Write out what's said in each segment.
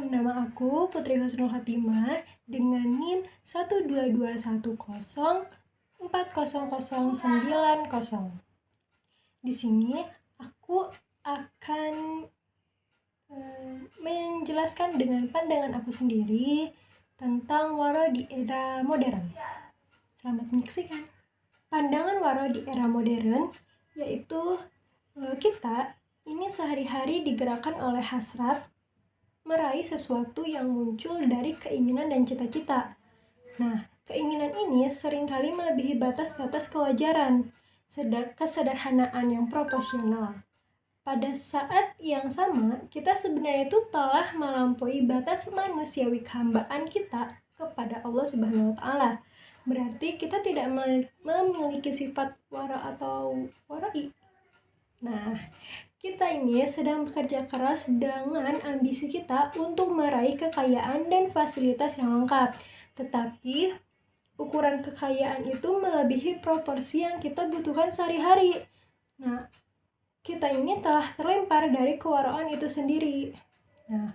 nama aku Putri Husnul Hatimah dengan NIM 12210400990. Di sini aku akan menjelaskan dengan pandangan aku sendiri tentang waro di era modern. Selamat menyaksikan. Pandangan waro di era modern yaitu kita ini sehari-hari digerakkan oleh hasrat meraih sesuatu yang muncul dari keinginan dan cita-cita. Nah, keinginan ini seringkali melebihi batas-batas kewajaran, kesederhanaan yang proporsional. Pada saat yang sama, kita sebenarnya itu telah melampaui batas manusiawi kehambaan kita kepada Allah Subhanahu wa Ta'ala. Berarti kita tidak memiliki sifat wara atau warai. Nah, kita ini sedang bekerja keras dengan ambisi kita untuk meraih kekayaan dan fasilitas yang lengkap. Tetapi, ukuran kekayaan itu melebihi proporsi yang kita butuhkan sehari-hari. Nah, kita ini telah terlempar dari kewaraan itu sendiri. Nah,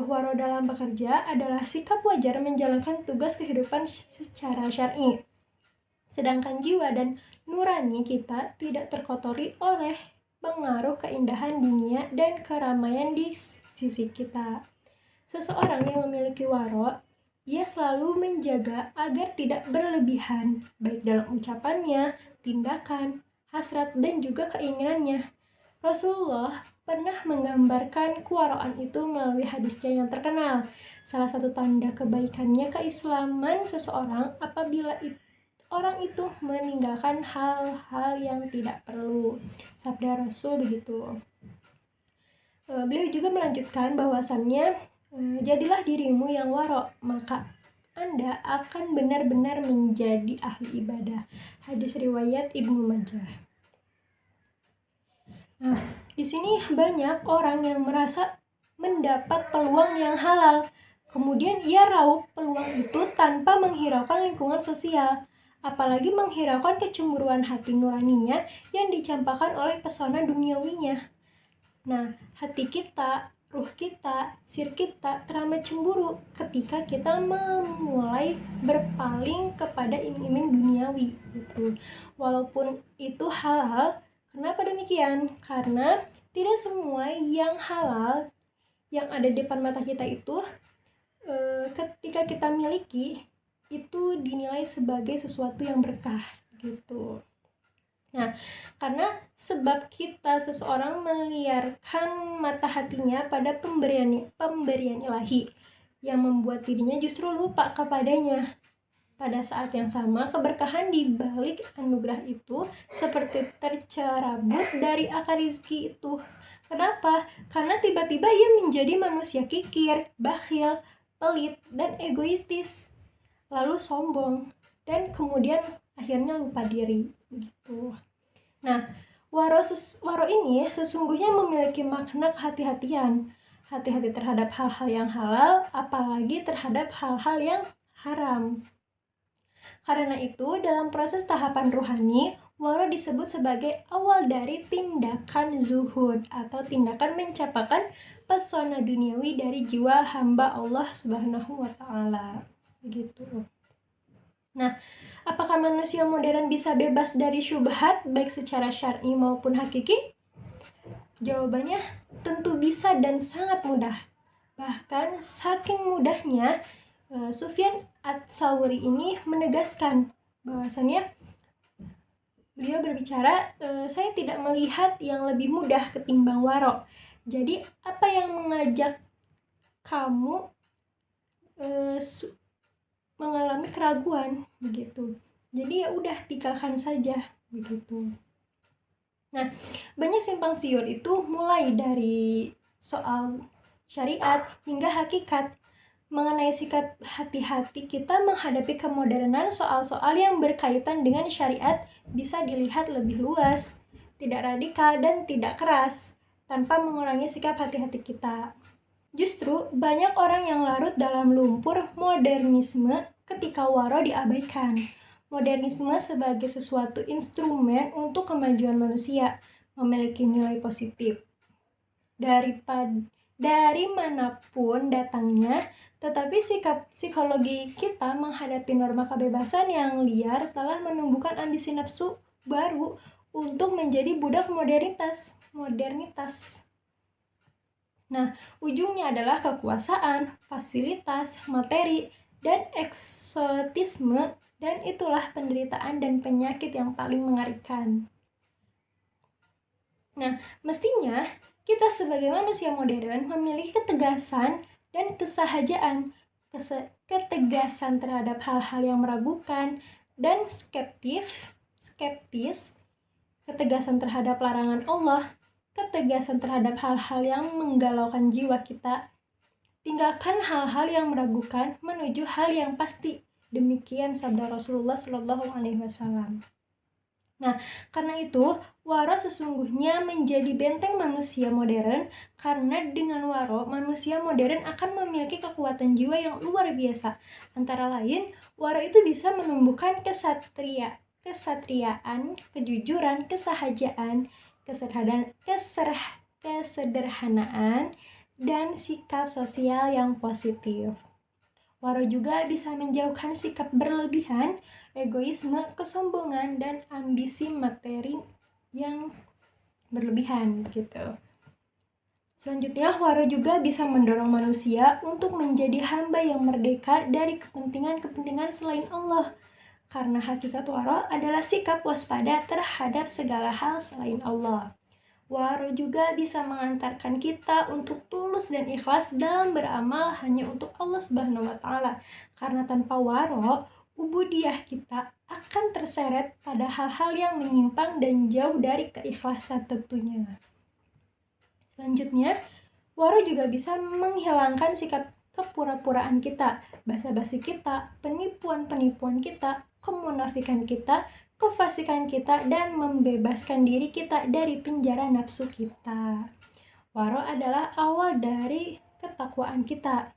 waro dalam bekerja adalah sikap wajar menjalankan tugas kehidupan secara syar'i. Sedangkan jiwa dan nurani kita tidak terkotori oleh pengaruh keindahan dunia dan keramaian di sisi kita. Seseorang yang memiliki waro, ia selalu menjaga agar tidak berlebihan, baik dalam ucapannya, tindakan, hasrat, dan juga keinginannya. Rasulullah pernah menggambarkan kewaraan itu melalui hadisnya yang terkenal. Salah satu tanda kebaikannya keislaman seseorang apabila orang itu meninggalkan hal-hal yang tidak perlu. Sabda Rasul begitu. Beliau juga melanjutkan bahwasannya, jadilah dirimu yang waro, maka Anda akan benar-benar menjadi ahli ibadah. Hadis riwayat Ibnu Majah. Nah, di sini banyak orang yang merasa mendapat peluang yang halal. Kemudian ia raup peluang itu tanpa menghiraukan lingkungan sosial. Apalagi menghiraukan kecemburuan hati nuraninya yang dicampakkan oleh pesona duniawinya. Nah, hati kita, ruh kita, sir kita teramat cemburu ketika kita memulai berpaling kepada iming-iming duniawi gitu. Walaupun itu halal, kenapa demikian? Karena tidak semua yang halal yang ada di depan mata kita itu ketika kita miliki itu dinilai sebagai sesuatu yang berkah gitu. Nah, karena sebab kita seseorang meliarkan mata hatinya pada pemberian ilahi yang membuat dirinya justru lupa kepadanya. Pada saat yang sama, keberkahan di balik anugerah itu seperti tercerabut dari akar rezeki itu. Kenapa? Karena tiba-tiba ia menjadi manusia kikir, bakhil, pelit, dan egoistis. Lalu sombong, dan kemudian akhirnya lupa diri gitu. Nah, waro ini sesungguhnya memiliki makna kehati-hatian. Hati-hati terhadap hal-hal yang halal, apalagi terhadap hal-hal yang haram. Karena itu, dalam proses tahapan ruhani, waro disebut sebagai awal dari tindakan zuhud atau tindakan mencapakan pesona duniawi dari jiwa hamba Allah Subhanahu wa Ta'ala. Begitu. Nah, apakah manusia modern bisa bebas dari syubhat baik secara syar'i maupun hakiki? Jawabannya tentu bisa dan sangat mudah. Bahkan saking mudahnya, Sufyan Ats-Tsauri ini menegaskan bahwasannya beliau berbicara, saya tidak melihat yang lebih mudah ketimbang waro. Jadi apa yang mengajak kamu mengalami keraguan begitu. Jadi ya udah tinggalkan saja begitu. Nah, banyak simpang siur itu mulai dari soal syariat hingga hakikat. Mengenai sikap hati-hati kita menghadapi kemodernan, soal-soal yang berkaitan dengan syariat bisa dilihat lebih luas, tidak radikal dan tidak keras, tanpa mengurangi sikap hati-hati kita. Justru banyak orang yang larut dalam lumpur modernisme ketika waro diabaikan. Modernisme sebagai sesuatu instrumen untuk kemajuan manusia memiliki nilai positif. dari manapun datangnya, tetapi sikap psikologi kita menghadapi norma kebebasan yang liar telah menumbuhkan ambisi nafsu baru untuk menjadi budak modernitas. Nah, ujungnya adalah kekuasaan, fasilitas, materi, dan eksotisme, dan itulah penderitaan dan penyakit yang paling mengerikan. Nah, mestinya kita sebagai manusia modern memiliki ketegasan dan kesahajaan, ketegasan terhadap hal-hal yang meragukan dan skeptis, ketegasan terhadap larangan Allah, ketegasan terhadap hal-hal yang menggalaukan jiwa kita. Tinggalkan hal-hal yang meragukan menuju hal yang pasti. Demikian sabda Rasulullah Shallallahu Alaihi Wasallam. Nah, karena itu, waro sesungguhnya menjadi benteng manusia modern, karena dengan waro, manusia modern akan memiliki kekuatan jiwa yang luar biasa. Antara lain, waro itu bisa menumbuhkan kesatriaan, kejujuran, kesahajaan, kesederhanaan, dan sikap sosial yang positif. Waro juga bisa menjauhkan sikap berlebihan, egoisme, kesombongan, dan ambisi materi yang berlebihan gitu. Selanjutnya, waro juga bisa mendorong manusia untuk menjadi hamba yang merdeka dari kepentingan-kepentingan selain Allah. Karena hakikat waro adalah sikap waspada terhadap segala hal selain Allah. Waro juga bisa mengantarkan kita untuk tulus dan ikhlas dalam beramal hanya untuk Allah Subhanahu wa Ta'ala. Karena tanpa waro, ubudiyah kita akan terseret pada hal-hal yang menyimpang dan jauh dari keikhlasan tentunya. Selanjutnya, waro juga bisa menghilangkan sikap kepura-puraan kita, basa-basi kita, penipuan-penipuan kita, kemunafikan kita, kefasikan kita, dan membebaskan diri kita dari penjara nafsu kita. Waro adalah awal dari ketakwaan kita.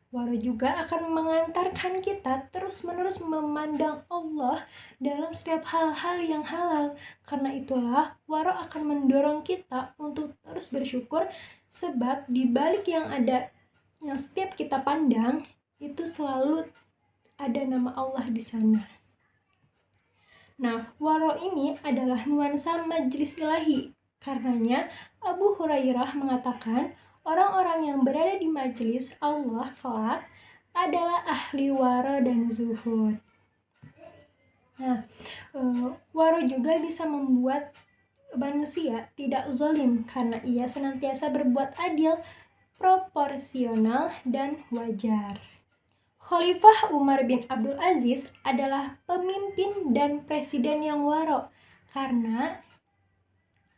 Waro juga akan mengantarkan kita terus-menerus memandang Allah dalam setiap hal-hal yang halal. Karena itulah, waro akan mendorong kita untuk terus bersyukur, sebab di balik yang ada, yang setiap kita pandang, itu selalu ada nama Allah di sana. Nah, waro ini adalah nuansa majlis ilahi. Karenanya, Abu Hurairah mengatakan, orang-orang yang berada di majlis Allah kelak adalah ahli waro dan zuhud. Nah, waro juga bisa membuat manusia tidak zalim karena ia senantiasa berbuat adil, proporsional, dan wajar. Khalifah Umar bin Abdul Aziz adalah pemimpin dan presiden yang waro karena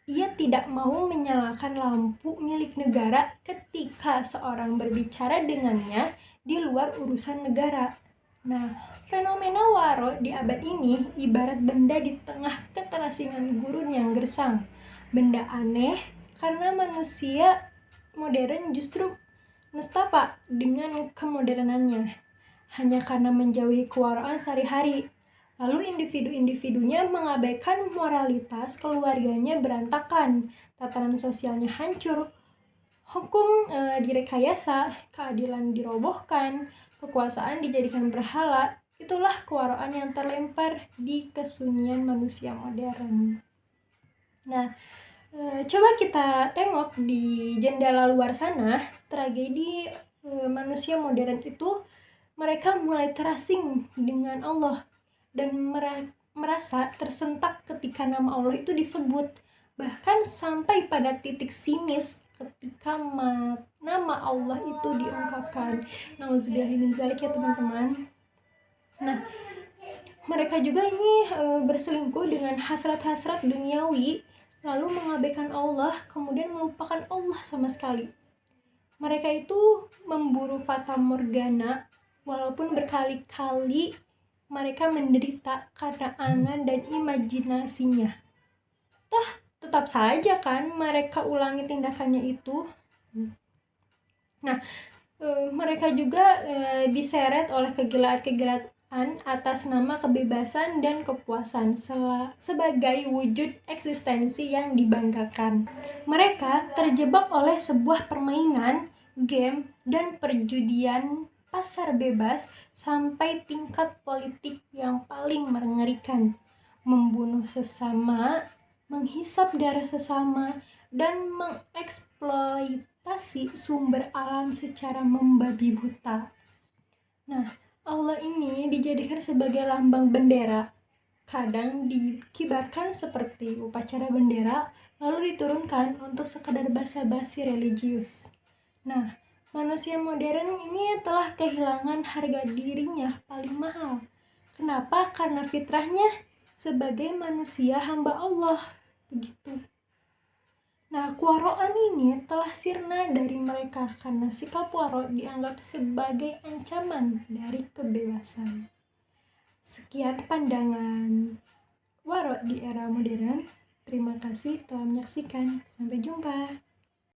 ia tidak mau menyalakan lampu milik negara ketika seorang berbicara dengannya di luar urusan negara. Nah, fenomena waro di abad ini ibarat benda di tengah keterasingan gurun yang gersang. Benda aneh karena manusia modern justru nestapa dengan kemodernannya. Hanya karena menjauhi kewaraan sehari-hari. Lalu individu-individunya mengabaikan moralitas, keluarganya berantakan, tatanan sosialnya hancur, hukum direkayasa, keadilan dirobohkan, kekuasaan dijadikan berhala. Itulah kewaraan yang terlempar di kesunyian manusia modern. Nah, coba kita tengok di jendela luar sana, tragedi manusia modern itu, mereka mulai terasing dengan Allah dan merasa tersentak ketika nama Allah itu disebut, bahkan sampai pada titik sinis ketika nama Allah itu diungkapkan. Nauzubillahi min dzalik ya teman-teman. Nah, mereka juga ini berselingkuh dengan hasrat-hasrat duniawi, lalu mengabaikan Allah, kemudian melupakan Allah sama sekali. Mereka itu memburu fata morgana, walaupun berkali-kali mereka menderita karena angan dan imajinasinya. Toh tetap saja kan mereka ulangi tindakannya itu. Nah, mereka juga diseret oleh kegilaan-kegilaan atas nama kebebasan dan kepuasan sebagai wujud eksistensi yang dibanggakan. Mereka terjebak oleh sebuah permainan, game, dan perjudian pasar bebas sampai tingkat politik yang paling mengerikan, membunuh sesama, menghisap darah sesama, dan mengeksploitasi sumber alam secara membabi buta. Nah, Allah ini dijadikan sebagai lambang bendera. Kadang dikibarkan seperti upacara bendera, lalu diturunkan untuk sekadar basa-basi religius. Nah, manusia modern ini telah kehilangan harga dirinya paling mahal. Kenapa? Karena fitrahnya sebagai manusia hamba Allah. Begitu. Nah, kewaraan ini telah sirna dari mereka karena sikap waro dianggap sebagai ancaman dari kebebasan. Sekian pandangan waro di era modern. Terima kasih telah menyaksikan. Sampai jumpa.